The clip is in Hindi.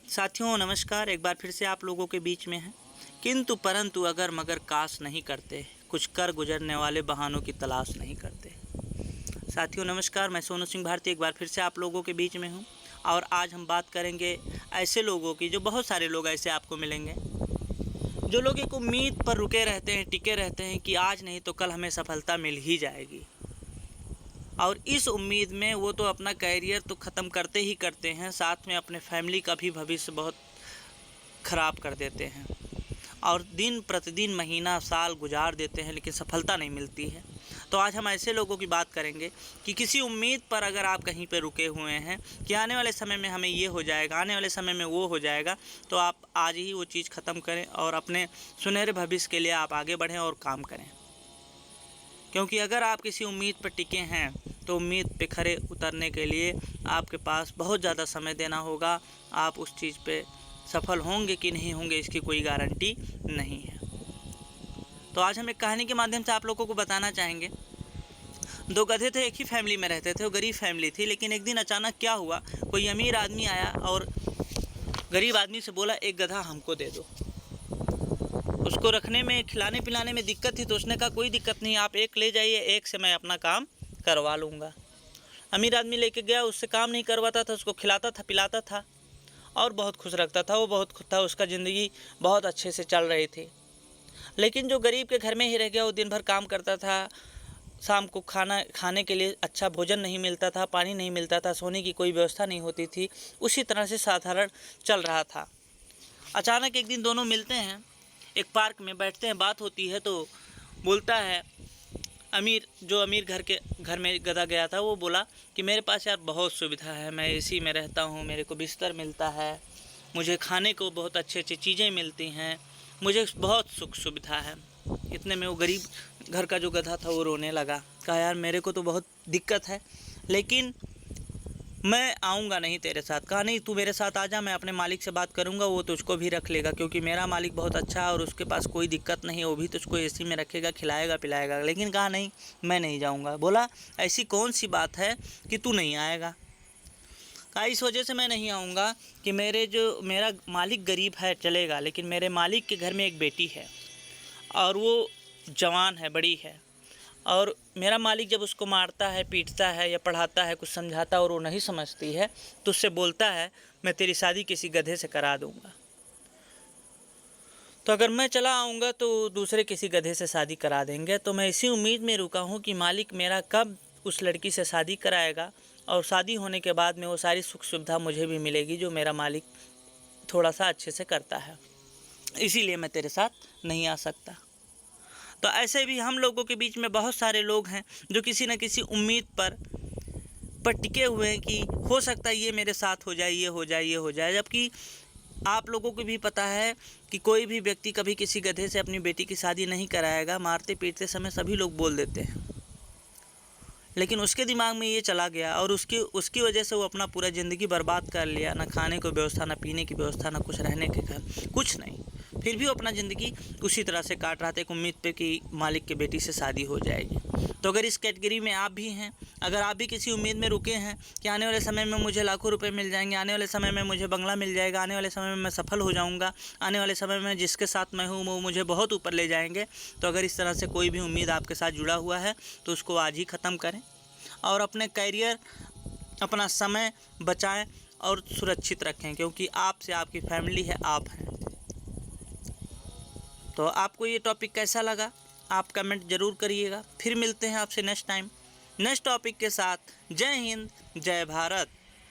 साथियों नमस्कार, एक बार फिर से आप लोगों के बीच में है। किंतु परंतु अगर मगर काश नहीं करते, कुछ कर गुजरने वाले बहानों की तलाश नहीं करते। साथियों नमस्कार, मैं सोनू सिंह भारती एक बार फिर से आप लोगों के बीच में हूं और आज हम बात करेंगे ऐसे लोगों की, जो बहुत सारे लोग ऐसे आपको मिलेंगे जो लोग एक उम्मीद पर रुके रहते हैं, टिके रहते हैं कि आज नहीं तो कल हमें सफलता मिल ही जाएगी। और इस उम्मीद में वो तो अपना कैरियर तो ख़त्म करते ही करते हैं, साथ में अपने फैमिली का भी भविष्य बहुत ख़राब कर देते हैं और दिन प्रतिदिन महीना साल गुजार देते हैं, लेकिन सफलता नहीं मिलती है। तो आज हम ऐसे लोगों की बात करेंगे कि किसी उम्मीद पर अगर आप कहीं पर रुके हुए हैं कि आने वाले समय में हमें ये हो जाएगा, आने वाले समय में वो हो जाएगा, तो आप आज ही वो चीज़ ख़त्म करें और अपने सुनहरे भविष्य के लिए आप आगे बढ़ें और काम करें। क्योंकि अगर आप किसी उम्मीद पर टिके हैं तो उम्मीद पे खरे उतरने के लिए आपके पास बहुत ज़्यादा समय देना होगा। आप उस चीज़ पे सफल होंगे कि नहीं होंगे इसकी कोई गारंटी नहीं है। तो आज हम एक कहानी के माध्यम से आप लोगों को बताना चाहेंगे। दो गधे थे, एक ही फैमिली में रहते थे, वो गरीब फैमिली थी। लेकिन एक दिन अचानक क्या हुआ, कोई अमीर आदमी आया और गरीब आदमी से बोला एक गधा हमको दे दो। उसको रखने में, खिलाने पिलाने में दिक्कत थी, तो उसने कहा कोई दिक्कत नहीं, आप एक ले जाइए, एक से मैं अपना काम करवा लूँगा। अमीर आदमी लेके गया, उससे काम नहीं करवाता था, उसको खिलाता था, पिलाता था और बहुत खुश रखता था। वो बहुत खुश था, उसका ज़िंदगी बहुत अच्छे से चल रही थी। लेकिन जो गरीब के घर में ही रह गया, वो दिन भर काम करता था, शाम को खाने के लिए अच्छा भोजन नहीं मिलता था, पानी नहीं मिलता था, सोने की कोई व्यवस्था नहीं होती थी, उसी तरह से साधारण चल रहा था। अचानक एक दिन दोनों मिलते हैं, एक पार्क में बैठते हैं, बात होती है तो बोलता है अमीर घर में गधा गया था, वो बोला कि मेरे पास यार बहुत सुविधा है, मैं एसी में रहता हूँ, मेरे को बिस्तर मिलता है, मुझे खाने को बहुत अच्छी अच्छी चीज़ें मिलती हैं, मुझे बहुत सुख सुविधा है। इतने में वो गरीब घर का जो गधा था वो रोने लगा, कहा यार मेरे को तो बहुत दिक्कत है, लेकिन मैं आऊँगा नहीं तेरे साथ। कहा नहीं, तू मेरे साथ आ जा, मैं अपने मालिक से बात करूँगा, वो तुझको भी रख लेगा, क्योंकि मेरा मालिक बहुत अच्छा है और उसके पास कोई दिक्कत नहीं है, वो भी तुझको एसी में रखेगा, खिलाएगा पिलाएगा। लेकिन कहा नहीं, मैं नहीं जाऊँगा। बोला ऐसी कौन सी बात है कि तू नहीं आएगा? कहा इस वजह से मैं नहीं आऊँगा कि मेरा मालिक गरीब है चलेगा, लेकिन मेरे मालिक के घर में एक बेटी है और वो जवान है, बड़ी है, और मेरा मालिक जब उसको मारता है, पीटता है या पढ़ाता है, कुछ समझाता है और वो नहीं समझती है, तो उससे बोलता है मैं तेरी शादी किसी गधे से करा दूंगा। तो अगर मैं चला आऊँगा तो दूसरे किसी गधे से शादी करा देंगे। तो मैं इसी उम्मीद में रुका हूँ कि मालिक मेरा कब उस लड़की से शादी कराएगा और शादी होने के बाद में वो सारी सुख सुविधा मुझे भी मिलेगी जो मेरा मालिक थोड़ा सा अच्छे से करता है। इसीलिए मैं तेरे साथ नहीं आ सकता। तो ऐसे भी हम लोगों के बीच में बहुत सारे लोग हैं जो किसी न किसी उम्मीद पर टिके हुए हैं कि हो सकता है ये मेरे साथ हो जाए, ये हो जाए, ये हो जाए। जबकि आप लोगों को भी पता है कि कोई भी व्यक्ति कभी किसी गधे से अपनी बेटी की शादी नहीं कराएगा। मारते पीटते समय सभी लोग बोल देते हैं, लेकिन उसके दिमाग में ये चला गया और उसकी वजह से वो अपना पूरा ज़िंदगी बर्बाद कर लिया। ना खाने को व्यवस्था, ना पीने की व्यवस्था, ना कुछ रहने के घर, कुछ नहीं। फिर भी वो अपना ज़िंदगी उसी तरह से काट रहा था, एक उम्मीद पे कि मालिक की बेटी से शादी हो जाएगी। तो अगर इस कैटेगरी में आप भी हैं, अगर आप भी किसी उम्मीद में रुके हैं कि आने वाले समय में मुझे लाखों रुपए मिल जाएंगे, आने वाले समय में मुझे बंगला मिल जाएगा, आने वाले समय में मैं सफल हो जाऊंगा, आने वाले समय में जिसके साथ मैं हूँ वो मुझे बहुत ऊपर ले जाएंगे, तो अगर इस तरह से कोई भी उम्मीद आपके साथ जुड़ा हुआ है तो उसको आज ही ख़त्म करें और अपने कैरियर, अपना समय बचाएं और सुरक्षित रखें, क्योंकि आपसे आपकी फैमिली है, आप हैं। तो आपको ये टॉपिक कैसा लगा आप कमेंट ज़रूर करिएगा। फिर मिलते हैं आपसे नेक्स्ट टाइम नेक्स्ट टॉपिक के साथ। जय हिंद, जय भारत।